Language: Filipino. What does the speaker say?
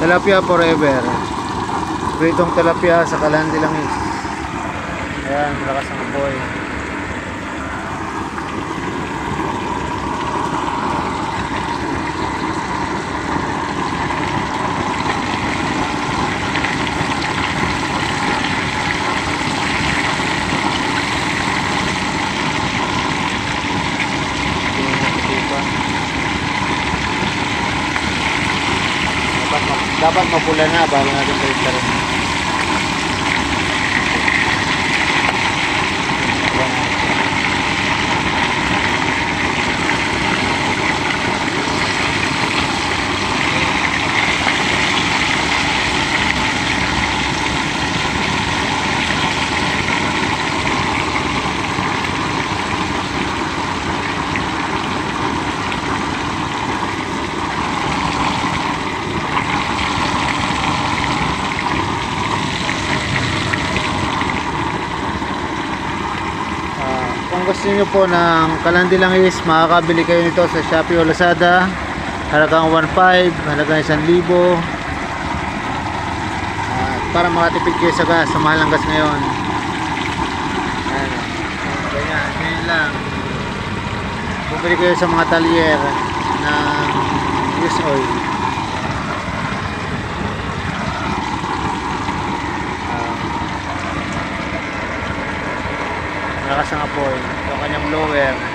Tilapia forever. Pritong tilapia sa Kalandi Langis. Ayan, malakas ang apoy. Dapat mapula na bago natin balik rin. Kung gusto niyo po ng Kalandi Langis, makakabili kayo nito sa Shopee o Lazada. Halagang 1.5, halagang 1,000. Para makatipid kayo sa gas, sa mahal ng gas ngayon. Ganyan lang. Bumili kayo sa mga talyer ng used oil. Malakas ang apoy. Ito kanyang blower.